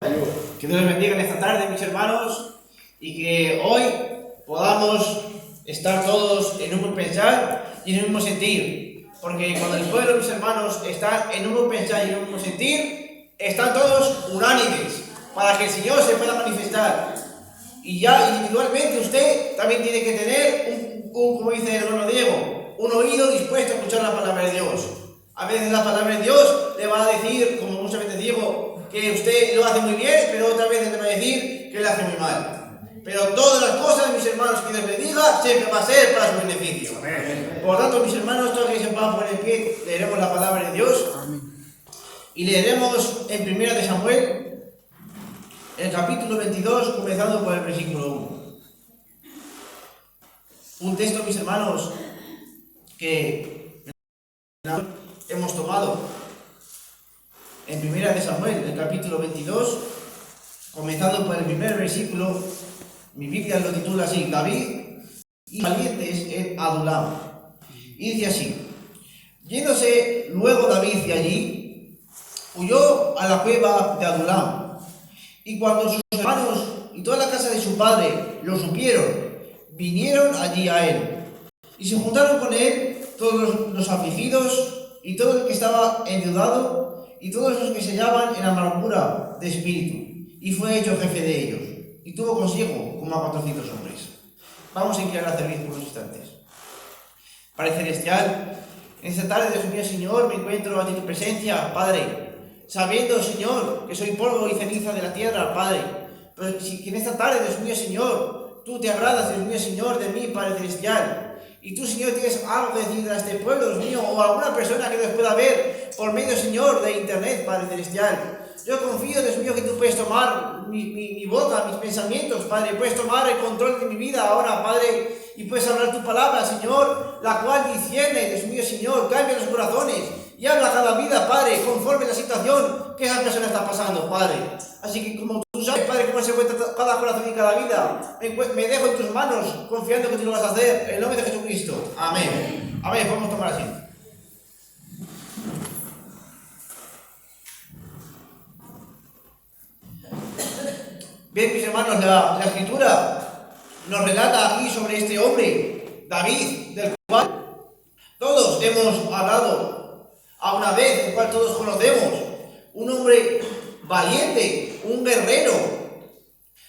Que Dios les bendiga en esta tarde, mis hermanos, y que hoy podamos estar todos en un buen pensar y en un mismo sentir. Porque cuando el pueblo, mis hermanos, está en un buen pensar y en un mismo sentir, están todos unánimes para que el Señor se pueda manifestar. Y ya individualmente usted también tiene que tener como dice el hermano Diego, un oído dispuesto a escuchar la palabra de Dios. A veces la palabra de Dios le va a decir, como muchas veces digo, que usted lo hace muy bien, pero otras veces le va a decir que lo hace muy mal. Pero todas las cosas, mis hermanos, que Dios bendiga, siempre va a ser para su beneficio. Amén. Por lo tanto, mis hermanos, todos que se van a poner en pie, leeremos la palabra de Dios. Amén. Y leeremos en 1 de Samuel, el capítulo 22, comenzando por el versículo 1. Un texto, mis hermanos, que hemos tomado en 1 de Samuel, el capítulo 22, comenzando por el primer versículo. Mi Biblia lo titula así: David y valientes en Adulam. Y dice así: yéndose luego David de allí, huyó a la cueva de Adulam. Y cuando sus hermanos y toda la casa de su padre lo supieron, vinieron allí a él. Y se juntaron con él todos los afligidos y todo el que estaba endeudado y todos los que se hallaban en amargura de espíritu. Y fue hecho jefe de ellos. Y tuvo consigo como a 400 hombres. Vamos a inclinar a servir por unos instantes. Padre Celestial, en esta tarde, Dios mío, Señor, me encuentro ante tu presencia, Padre, sabiendo, Señor, que soy polvo y ceniza de la tierra, Padre, pero que en esta tarde, Dios mío, Señor, tú te agradas, Dios mío, Señor, de mí, Padre Celestial, y tú, Señor, tienes algo que decir a este pueblo, Dios mío, o a alguna persona que nos pueda ver por medio, Señor, de internet, Padre Celestial. Yo confío, Dios mío, que tú puedes tomar mi boca, mis pensamientos, Padre. Puedes tomar el control de mi vida ahora, Padre, y puedes hablar tu palabra, Señor, la cual discierne, Dios mío, Señor, cambia los corazones y habla cada vida, Padre, conforme la situación que esa persona está pasando, Padre. Así que como tú sabes, Padre, cómo se encuentra cada corazón y cada vida, me dejo en tus manos, confiando que tú lo vas a hacer, en el nombre de Jesucristo. Amén. Amén. Podemos tomar asiento. Bien, mis hermanos, la escritura nos relata aquí sobre este hombre, David, del cual todos hemos hablado a una vez, el cual todos conocemos. Un hombre valiente, un guerrero,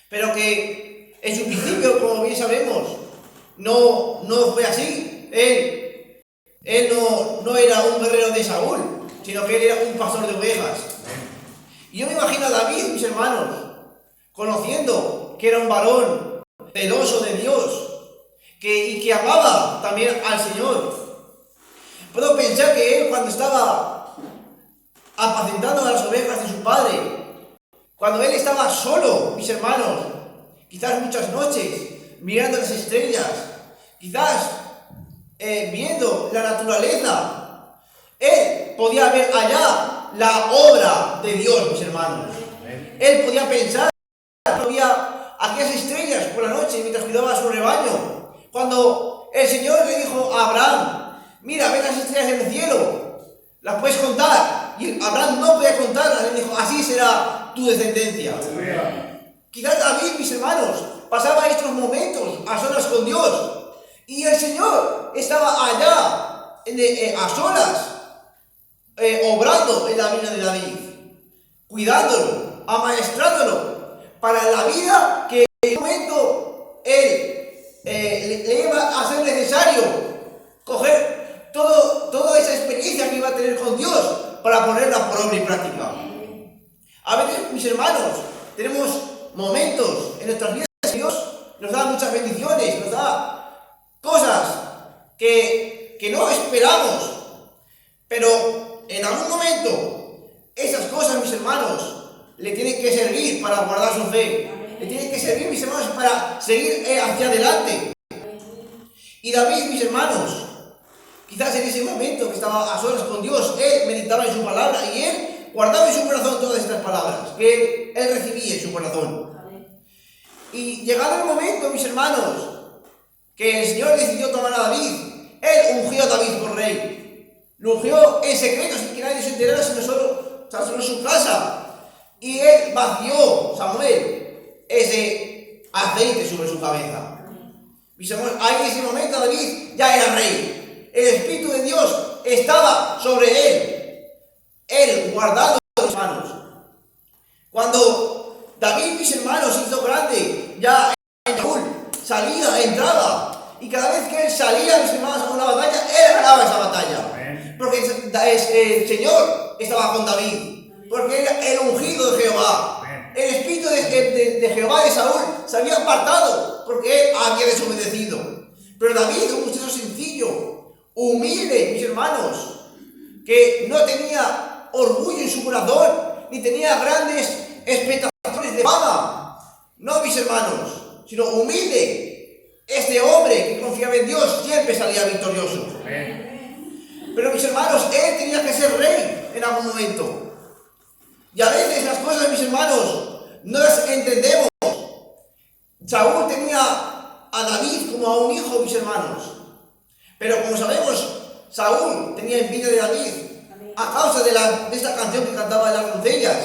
pero que en su principio, como bien sabemos, no fue así. Él no era un guerrero de Saúl, sino que él era un pastor de ovejas. Y yo me imagino a David, mis hermanos, conociendo que era un varón celoso de Dios y que amaba también al Señor. Puedo pensar que él, cuando estaba apacentando a las ovejas de su padre, cuando él estaba solo, mis hermanos, quizás muchas noches, mirando las estrellas, quizás viendo la naturaleza, él podía ver allá la obra de Dios, mis hermanos. Él podía pensar, había aquellas estrellas por la noche mientras cuidaba a su rebaño. Cuando el Señor le dijo a Abraham: mira, ve las estrellas en el cielo, las puedes contar. Y Abraham no podía contarlas. Él dijo: así será tu descendencia. Quizás David, mis hermanos, pasaba estos momentos a solas con Dios, y el Señor estaba allá a solas, obrando en la vida de David, cuidándolo, amaestrándolo para la vida que en un momento él le iba a ser necesario coger toda esa experiencia que iba a tener con Dios para ponerla por obra y práctica. A veces, mis hermanos, tenemos momentos en nuestras vidas que Dios nos da muchas bendiciones, nos da cosas que no esperamos, pero en algún momento esas cosas, mis hermanos, le tienen que servir para guardar su fe. Le tienen que servir, mis hermanos, para seguir hacia adelante. Y David, mis hermanos, quizás en ese momento que estaba a solas con Dios, él meditaba en su palabra y él guardaba en su corazón todas estas palabras que él recibía en su corazón. Y llegado el momento, mis hermanos, que el Señor decidió tomar a David, él ungió a David por rey. Lo ungió en secreto, sin que nadie se enterara, sino solo en su casa. Y él vació, Samuel, ese aceite sobre su cabeza. Y Samuel, ahí en ese momento David ya era rey. El Espíritu de Dios estaba sobre él guardando sus manos. Cuando David, mis hermanos, se hizo grande, ya en Saúl salía, entraba, y cada vez que él salía, mis hermanos, a una batalla, él ganaba esa batalla. Porque el Señor estaba con David, porque era el ungido de Jehová. El espíritu de Jehová de Saúl se había apartado, porque él había desobedecido. Pero David, un muchacho sencillo, humilde, mis hermanos, que no tenía orgullo en su corazón, ni tenía grandes expectaciones de fama. No, mis hermanos, sino humilde. Este hombre que confiaba en Dios siempre salía victorioso. Pero, mis hermanos, él tenía que ser rey en algún momento. Y a veces las cosas, mis hermanos, no las entendemos. Saúl tenía a David como a un hijo, mis hermanos. Pero como sabemos, Saúl tenía envidia de David a causa de esta canción que cantaba de las doncellas,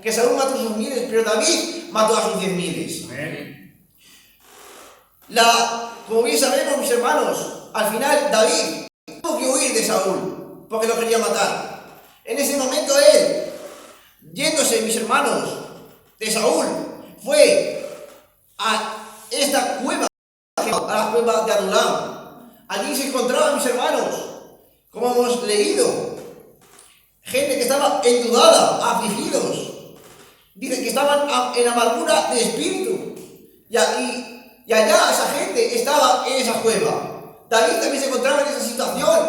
que Saúl mató a sus miles, pero David mató a sus 10,000. Como bien sabemos, mis hermanos, al final David tuvo que huir de Saúl porque lo quería matar. En ese momento él, yéndose, mis hermanos, de Saúl, fue a esta cueva, a la cueva de Adulam. Allí se encontraban, mis hermanos, como hemos leído, gente que estaba endeudada, afligidos. Dice que estaban en amargura de espíritu. Y allá esa gente estaba en esa cueva. David también se encontraba en esa situación,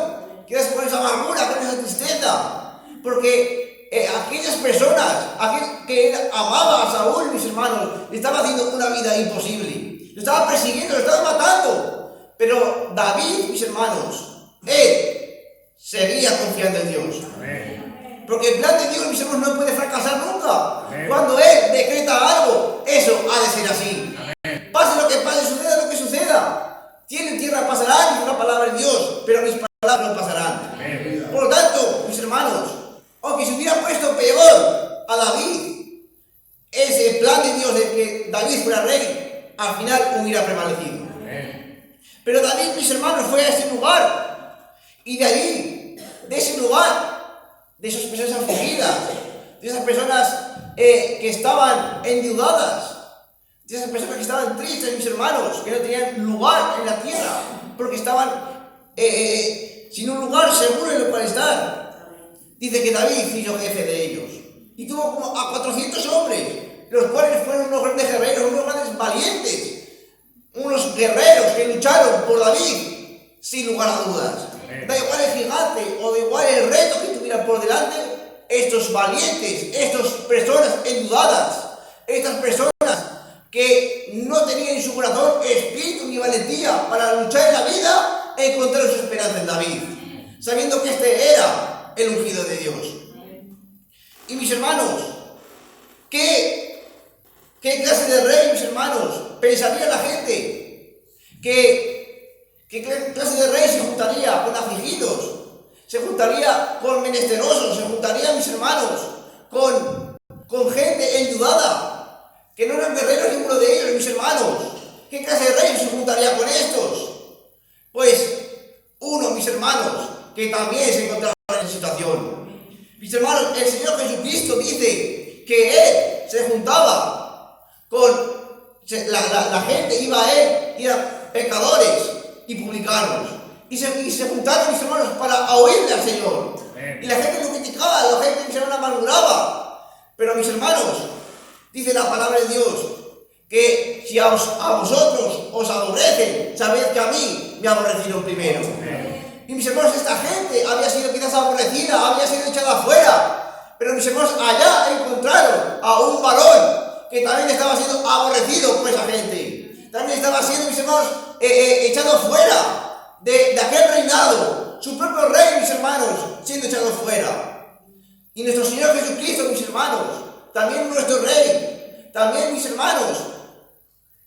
que era con esa amargura, con esa tristeza, porque aquellas personas, aquel que amaba a Saúl, mis hermanos, le estaba haciendo una vida imposible, lo estaba persiguiendo, lo estaba matando. Pero David, mis hermanos, él seguía confiando en Dios. Porque el plan de Dios, mis hermanos, no puede fracasar nunca. Cuando él decreta algo, eso ha de ser así. Pase lo que pase, suceda lo que suceda. Cielo y tierra pasarán, dice una palabra de Dios, pero mis palabras no pasarán. Por lo tanto, mis hermanos, aunque se hubiera puesto peor a David, ese plan de Dios de que David fuera rey, al final hubiera prevalecido. Pero David, mis hermanos, fue a ese lugar, y de allí, de ese lugar, de esas personas afligidas, de esas personas que estaban endeudadas, de esas personas que estaban tristes, mis hermanos, que no tenían lugar en la tierra, porque estaban sin un lugar seguro en el cual estar. Dice que David hizo jefe de ellos, y tuvo como a 400 hombres, los cuales fueron unos grandes guerreros, unos grandes valientes, unos guerreros que lucharon por David, sin lugar a dudas. Da igual el gigante o da igual el reto que tuvieran por delante, estos valientes, estas personas endeudadas, estas personas que no tenían en su corazón espíritu ni valentía para luchar en la vida, encontraron su esperanza en David, sabiendo que este era el ungido de Dios. Y mis hermanos, ¿qué clase de rey, mis hermanos, pensaría la gente? ¿Qué clase de rey se juntaría con afligidos? Se juntaría con menesterosos, se juntaría, mis hermanos, con gente endeudada, que no eran guerreros ninguno de ellos, mis hermanos. ¿Qué clase de rey se juntaría con estos? Pues uno, mis hermanos, que también se encontraba en esa situación. Mis hermanos, el Señor Jesucristo dice que Él se juntaba con la gente, iba a Él, y eran pecadores y publicanos, y se juntaron, mis hermanos, para oírle al Señor. Y la gente lo criticaba, la gente, mis hermanos, murmuraba. Pero, mis hermanos, dice la palabra de Dios que si a vosotros os aborrecen, sabed que a mí me aborrecieron primero. Y, mis hermanos, esta gente había sido quizás aborrecida, había sido echada afuera, pero, mis hermanos, allá encontraron a un varón que también estaba siendo aborrecido por esa gente, también estaba siendo, mis hermanos, echado fuera de aquel reinado, su propio rey, mis hermanos, siendo echado fuera. Y nuestro Señor Jesucristo, mis hermanos, también nuestro rey, también, mis hermanos,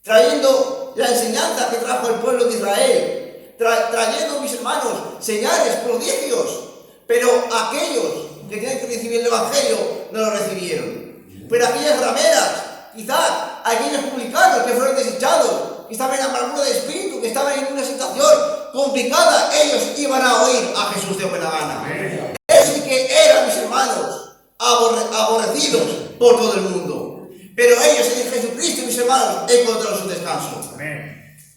trayendo la enseñanza que trajo el pueblo de Israel, trayendo, mis hermanos, señales, prodigios, pero aquellos que tenían que recibir el Evangelio no lo recibieron. Pero aquellas rameras, quizás aquellos publicanos que fueron desechados, que estaban en amargura de espíritu, que estaban en una situación complicada, ellos iban a oír a Jesús de buena gana. Ellos sí que eran, mis hermanos, aborrecidos por todo el mundo. Pero ellos en Jesucristo, mis hermanos, encontraron su descanso.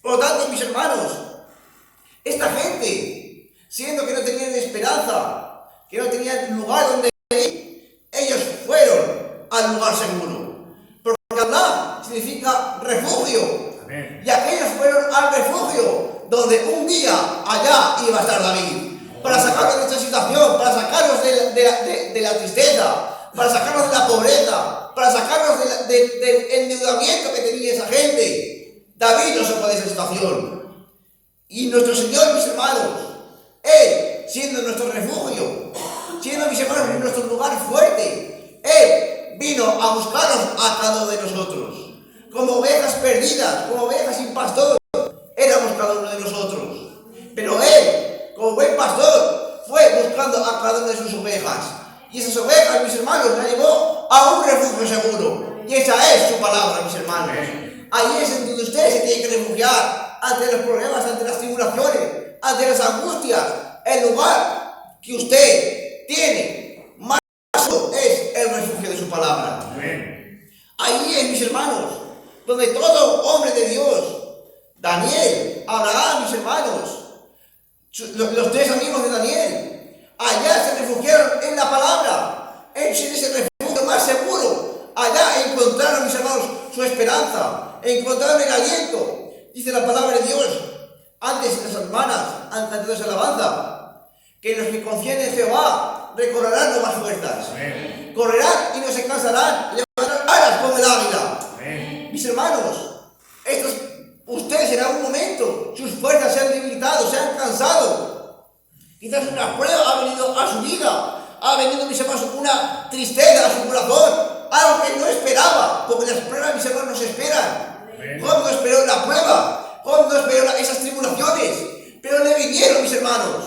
Por lo tanto, mis hermanos, esta gente, siendo que no tenían esperanza, que no tenían lugar donde ir, ellos fueron al lugar seguro. Porque Allah significa refugio. Amén. Y aquellos fueron al refugio, donde un día allá iba a estar David, para sacarlos de esta situación, para sacarlos de la tristeza, para sacarlos de la pobreza, para sacarlos del endeudamiento que tenía esa gente. David nos sacó de esa situación. Y nuestro Señor, mis hermanos, Él, siendo nuestro refugio, siendo, mis hermanos, nuestro lugar fuerte, Él vino a buscarnos a cada uno de nosotros. Como ovejas perdidas, como ovejas sin pastor, éramos cada uno de nosotros. Pero Él, como buen pastor, fue buscando a cada una de sus ovejas. Y esas ovejas, mis hermanos, las llevó a un refugio seguro. Y esa es su palabra, mis hermanos. Ahí es en donde usted se tiene que refugiar ante los problemas, ante las tribulaciones, ante las angustias. El lugar que usted tiene más es el refugio de su palabra. Ahí es, mis hermanos, donde todo hombre de Dios, Daniel, Abraham, mis hermanos, los tres amigos de Daniel, allá se refugiaron en la palabra, en ese refugio más seguro. Allá encontraron, mis hermanos, su esperanza, encontraron el aliento. Dice la palabra de Dios, antes las hermanas han cantado esa alabanza, que los que confían en Jehová recorrerán nuevas fuerzas. Amén. Correrán y no se cansarán, levantarán alas como el águila. Amén. Mis hermanos, ustedes en algún momento, sus fuerzas se han debilitado, se han cansado. Quizás una prueba ha venido a su vida, ha venido, mis hermanos, una tristeza a su corazón, algo que no esperaba, porque las pruebas, mis hermanos, nos esperan. Job no esperó la prueba, Job no esperó esas tribulaciones, pero le vinieron, mis hermanos,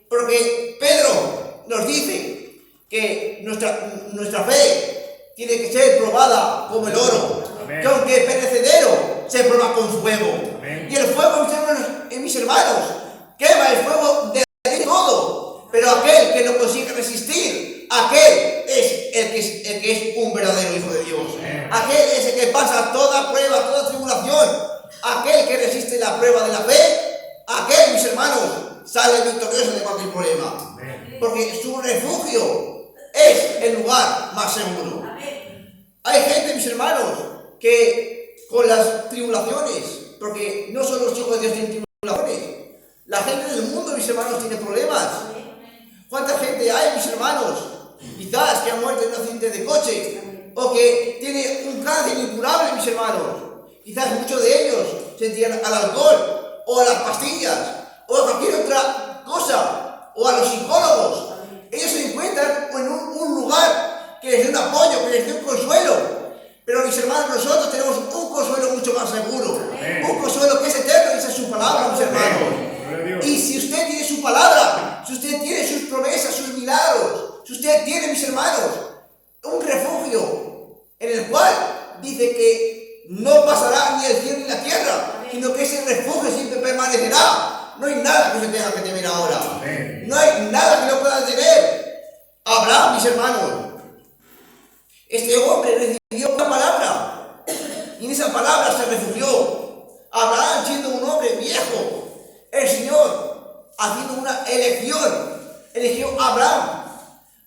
porque Pedro nos dice que nuestra fe tiene que ser probada como el oro. Amén. Que aunque es perecedero, se prueba con fuego. Amén. Y el fuego, mis hermanos, quema el fuego de todo. Pero aquel que no consigue resistir, aquel es el que es un verdadero hijo de Dios. Amén. Aquel es el que pasa toda prueba, toda tribulación. Aquel que resiste la prueba de la fe, aquel, mis hermanos, sale victorioso de cualquier problema. Amén. Porque su refugio es el lugar más seguro. Amén. Hay gente, mis hermanos, que con las tribulaciones, porque no solo los hijos de Dios tienen tribulaciones, la gente del mundo, mis hermanos, tiene problemas. ¿Cuánta gente hay, mis hermanos? Quizás que ha muerto en un accidente de coche, o que tiene un cáncer incurable, mis hermanos. Quizás muchos de ellos se tiran al alcohol, o a las pastillas, o a cualquier otra cosa, o a los psicólogos. Ellos se encuentran en un lugar que les dé un apoyo, que les dé un consuelo. Pero, mis hermanos, nosotros tenemos un consuelo mucho más seguro. Amén. Un consuelo que es eterno, y esa es su palabra, mis hermanos. Amén. Y si usted tiene su palabra, si usted tiene sus promesas, sus milagros, si usted tiene, mis hermanos, un refugio en el cual dice que no pasará ni el cielo ni la tierra, sino que ese refugio siempre permanecerá. No hay nada que usted tenga que temer ahora. Amén. No hay nada que no pueda temer. Abraham, mis hermanos, este hombre recibió una palabra, y en esa palabra se refugió. Abraham, siendo un hombre viejo, el Señor, haciendo una elección, eligió a Abraham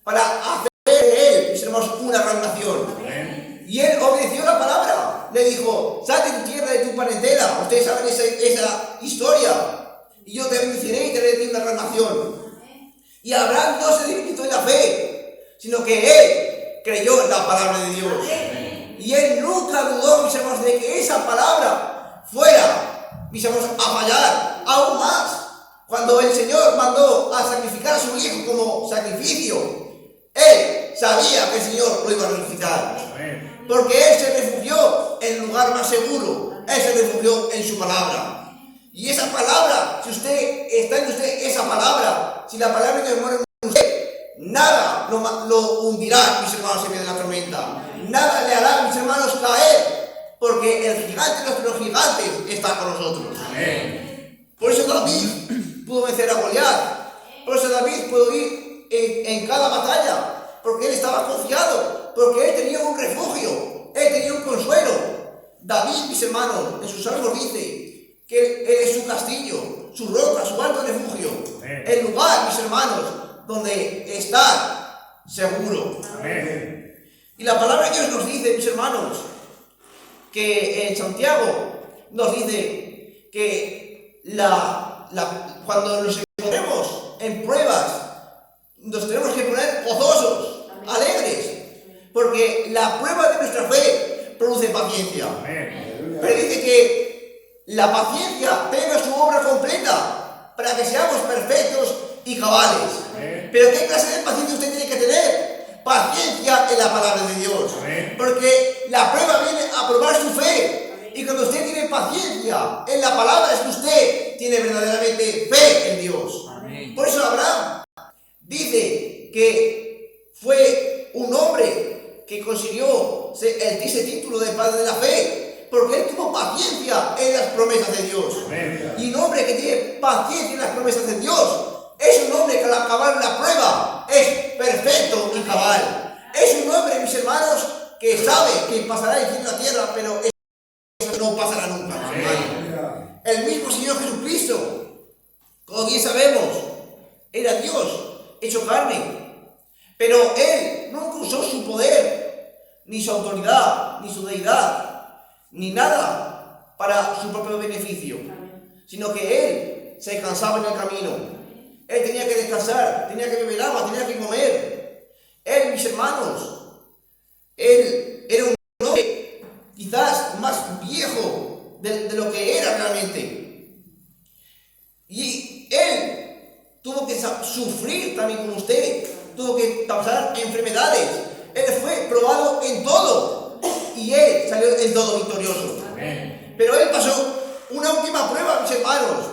para hacer de él, mis hermanos, una gran nación. Amén. Y él obedeció la palabra. Le dijo: sal de tu tierra, de tu parentela. Ustedes saben esa historia. Y yo te bendeciré y te haré de ti una gran nación. Y Abraham no se debilitó en la fe, sino que él creyó en la palabra de Dios. Amén. Y él nunca dudó, mis hermanos, de que esa palabra fuera, mis hermanos, a fallar aún más. Cuando el Señor mandó a sacrificar a su hijo como sacrificio, él sabía que el Señor lo iba a resucitar. Amén. Porque él se refugió en el lugar más seguro. Él se refugió en su palabra. Y esa palabra, si usted está en usted esa palabra, si la palabra de Dios muere en usted, nada lo hundirá, mis hermanos, en medio de la tormenta. nada le hará, mis hermanos, caer, porque el gigante de los gigantes está con nosotros. Amén. Por eso David pudo vencer a Goliat. Por eso David pudo ir en cada batalla, porque él estaba confiado, porque él tenía un refugio, él tenía un consuelo. David, mis hermanos, en sus salmos dice que él es su castillo, su roca, su alto refugio, el lugar, mis hermanos, donde estar seguro. Amén. Y la palabra de Dios nos dice, mis hermanos, que en Santiago nos dice que cuando nos encontremos en pruebas, nos tenemos que poner gozosos, alegres, porque la prueba de nuestra fe produce paciencia. Pero dice que la paciencia tenga su obra completa para que seamos perfectos y cabales. Pero ¿qué clase de paciencia usted tiene que tener? Paciencia en la palabra de Dios. Porque la prueba viene a probar su fe. Y cuando usted tiene paciencia en la palabra, es que usted tiene verdaderamente fe en Dios. Por eso Abraham dice que fue un hombre que consiguió ese título de padre de la fe, porque él tuvo paciencia en las promesas de Dios. Y un hombre que tiene paciencia en las promesas de Dios es un hombre que al acabar la prueba es perfecto y cabal. Es un hombre, mis hermanos, que sabe que pasará el cielo y la tierra, pero eso no pasará nunca. El mismo Señor Jesucristo, como bien sabemos, era Dios hecho carne, pero Él nunca usó su poder, ni su autoridad, ni su deidad, ni nada para su propio beneficio, sino que Él se cansaba en el camino. Él tenía que descansar, tenía que beber agua, tenía que comer. Él, mis hermanos, Él era un hombre quizás más viejo de lo que era realmente. Y Él tuvo que sufrir también como usted, tuvo que pasar enfermedades. Él fue probado en todo y Él salió en todo victorioso. Pero Él pasó una última prueba, mis hermanos,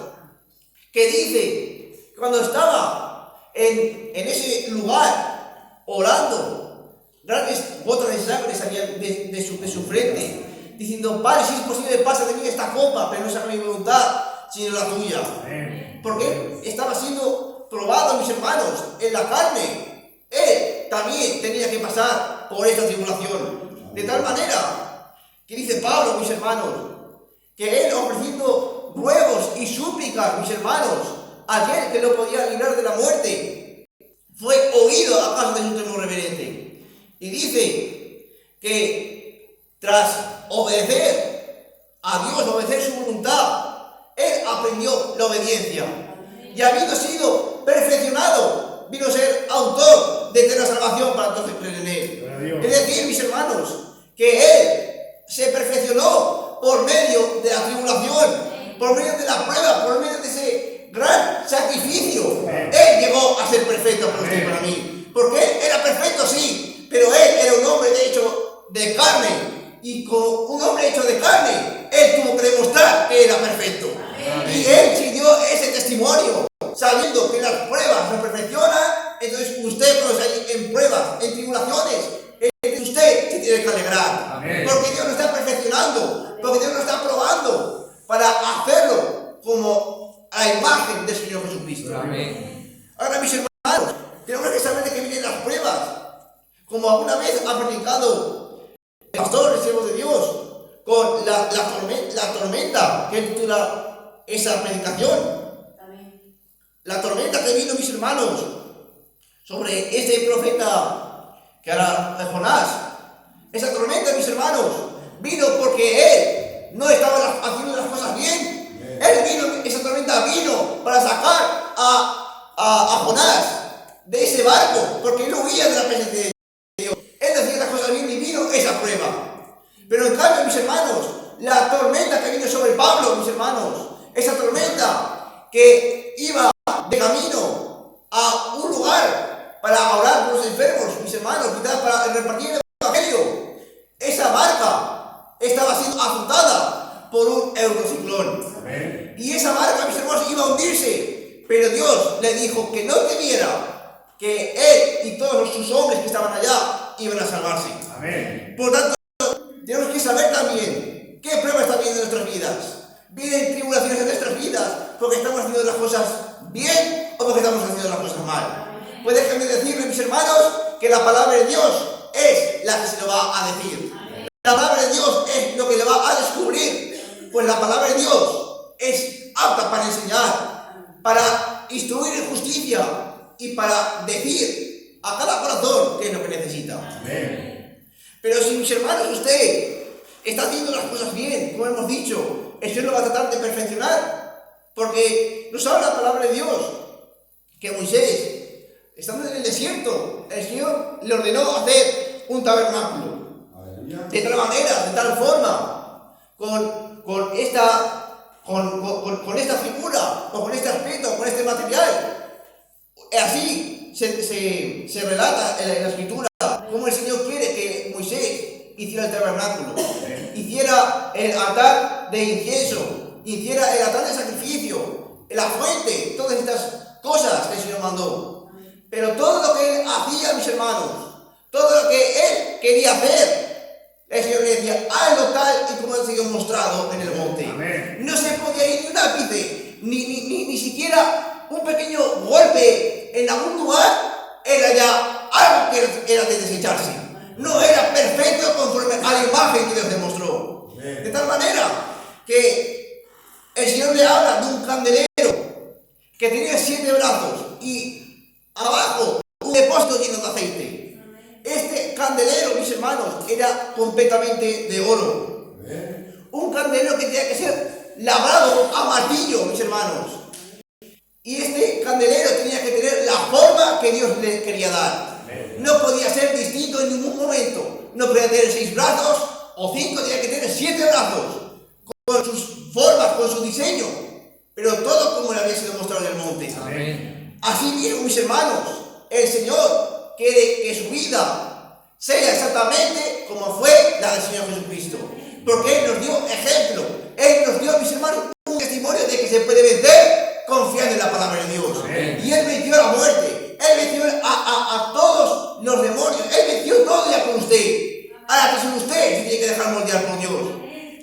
que dice, cuando estaba en ese lugar orando, grandes gotas de sangre salían de su frente, diciendo: Padre, si es posible, pasa de mí esta copa, pero no se haga mi voluntad, sino la tuya. Porque estaba siendo probado, mis hermanos, en la carne. Él también tenía que pasar por esta tribulación. De tal manera que dice Pablo, mis hermanos, que él, ofreciendo ruegos y súplicas, mis hermanos, aquel que lo podía librar de la muerte, fue oído a causa de su temor reverente. Y dice que tras obedecer a Dios, obedecer su voluntad, él aprendió la obediencia. Y habiendo sido perfeccionado, vino a ser autor de eterna salvación para todos los que creen en él. Es decir, mis hermanos, que él se perfeccionó por medio de la tribulación, por medio de la prueba, por medio de ese gran sacrificio. Él llegó a ser perfecto para usted y para mí. Porque él era perfecto, sí, pero él era un hombre hecho de carne. Y como un hombre hecho de carne, él tuvo que demostrar que era perfecto. Y él siguió ese testimonio, sabiendo que las pruebas lo perfeccionan. Entonces usted, cuando está en pruebas, en tribulaciones, usted se tiene que alegrar. Porque Dios lo está perfeccionando, porque Dios lo está probando para hacerlo como a imagen del Señor Jesucristo. Ahora, mis hermanos, tenemos que saber de qué vienen las pruebas. Como alguna vez ha predicado el pastor, el siervo de Dios, con la tormenta que titula esa predicación. La tormenta que vino, mis hermanos, sobre ese profeta que era Jonás. Esa tormenta, mis hermanos, vino porque él no estaba haciendo las cosas bien. Esa tormenta vino para sacar a Jonás de ese barco, porque él huía de la presencia de Dios. Él hacía las cosas bien y vino esa prueba. Pero en cambio, mis hermanos, la tormenta que vino sobre Pablo, mis hermanos, esa tormenta que iba de camino a un lugar para orar por los enfermos, mis hermanos, quizás para repartir el evangelio, esa barca estaba siendo azotada por un eurociclón. Y esa barca, mis hermanos, iba a hundirse, pero Dios le dijo que no temiera, que él y todos sus hombres que estaban allá iban a salvarse. Amén. Por lo tanto, tenemos que saber también qué pruebas están viendo en nuestras vidas. Vienen tribulaciones en nuestras vidas porque estamos haciendo las cosas bien o porque estamos haciendo las cosas mal. Pues déjenme decirles, mis hermanos, que la palabra de Dios es la que se lo va a decir. La palabra de Dios es lo que le va a descubrir. Pues la palabra de Dios es apta para enseñar, para instruir en justicia y para decir a cada corazón qué es lo que necesita. Amén. Pero si, mis hermanos, usted está haciendo las cosas bien, como hemos dicho, el Señor lo va a tratar de perfeccionar. Porque nos habla la palabra de Dios que Moisés, estando en el desierto, el Señor le ordenó hacer un tabernáculo. Aleluya. De tal manera, de tal forma, con esta figura, o con este aspecto, con este material. Así se relata en la Escritura cómo el Señor quiere que Moisés hiciera el tabernáculo, hiciera el altar de incienso, hiciera el altar de sacrificio, la fuente, todas estas cosas que el Señor mandó. Pero todo lo que él hacía, mis hermanos, todo lo que él quería hacer, el Señor le decía, hazlo tal y como el Señor mostrado en el monte. Amén. No se podía ir ni un ápice, ni siquiera un pequeño golpe en algún lugar, era ya algo que era de desecharse. No era perfecto conforme a la imagen que Dios demostró. Amén. De tal manera que el Señor le habla de un candelero que tenía 7 brazos y abajo un depósito lleno de aceite. Este candelero, mis hermanos, era completamente de oro. Amén. Un candelero que tenía que ser labrado a martillo, mis hermanos. Y este candelero tenía que tener la forma que Dios le quería dar. Amén. No podía ser distinto en ningún momento. No podía tener 6 brazos o 5, tenía que tener 7 brazos. Con sus formas, con su diseño. Pero todo como le había sido mostrado en el monte. Amén. Así mismo, mis hermanos, el Señor quiere que su vida sea exactamente como fue la del Señor Jesucristo. Porque Él nos dio ejemplo. Él nos dio, mis hermanos, un testimonio de que se puede vencer confiando en la palabra de Dios. Amén. Y Él venció a la muerte. Él venció a todos los demonios. Él venció todo ya con usted. Ahora que son usted se tiene que dejar moldear por Dios.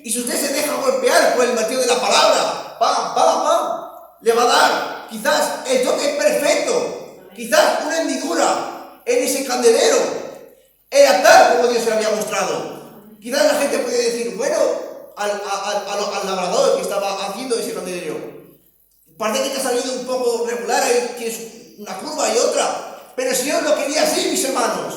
Y si usted se deja golpear por el martillo de la palabra, ¡pam, pam, pam!, le va a dar quizás el toque perfecto, quizás una hendidura en ese candelero. Era tal como Dios se lo había mostrado. Quizás la gente puede decir, bueno, al labrador que estaba haciendo ese candelero, parece que te ha salido un poco regular, ahí tienes una curva y otra, pero el Señor lo quería así, mis hermanos,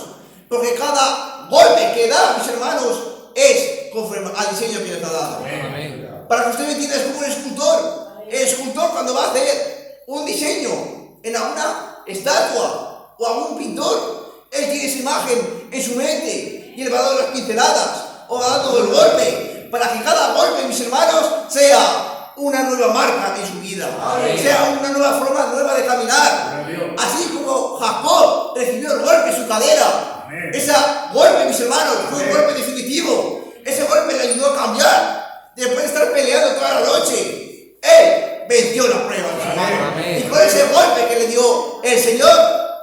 porque cada golpe que da, mis hermanos, es conforme al diseño que les ha dado. Amén. Para que usted me entienda, es como un escultor. El escultor, cuando va a hacer un diseño en alguna estatua o algún pintor, él tiene esa imagen en su mente y él va dando las pinceladas o va dando el golpe para que cada golpe, mis hermanos, sea una nueva marca en su vida. Amén. Sea una nueva forma nueva de caminar. Amén. Así como Jacob recibió el golpe en su cadera. Amén. Ese golpe, mis hermanos, fue un Amén. golpe definitivo. Ese golpe le ayudó a cambiar. Después de estar peleando toda la noche, él venció la prueba, mis hermanos. Amén. Y con ese golpe que le dio el Señor,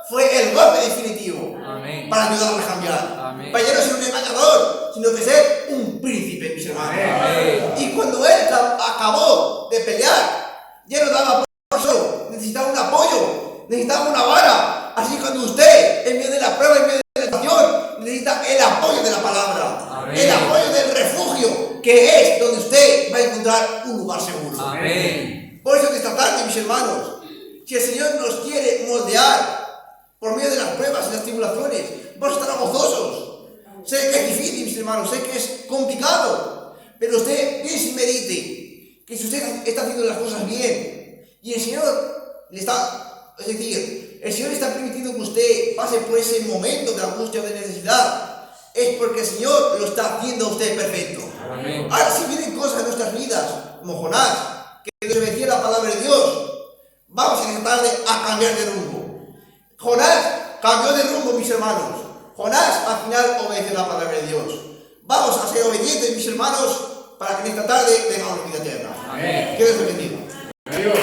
fue el golpe definitivo. Amén. Para ayudarle a cambiar. Amén. Para ya no ser un engañador, sino que ser un príncipe, mis hermanos. Amén. Y cuando él acabó de pelear, ya no daba por solo, necesitaba un apoyo, necesitaba una vara. Así cuando usted, en medio de la prueba, en medio de la tentación, necesita el apoyo de la palabra. Amén. El apoyo del refugio, que es donde usted va a encontrar un lugar seguro. Amén. Por eso que esta tarde, mis hermanos, si el Señor nos quiere moldear por medio de las pruebas y las tribulaciones, vamos a estar gozosos. Sé que es difícil, mis hermanos, sé que es complicado, pero usted piense y medite que si usted está haciendo las cosas bien y el Señor le está, es decir, el Señor está permitiendo que usted pase por ese momento de angustia o de necesidad, es porque el Señor lo está haciendo a usted perfecto. Amén. Ahora, si vienen cosas en nuestras vidas, como Jonás, que desobedecía la palabra de Dios, vamos a tratar de cambiar de rumbo. Jonás cambió de rumbo, mis hermanos. Jonás al final obedeció la palabra de Dios. Vamos a ser obedientes, mis hermanos, para que en esta tarde tengamos vida eterna. Amén. Que Dios los bendiga. Adiós.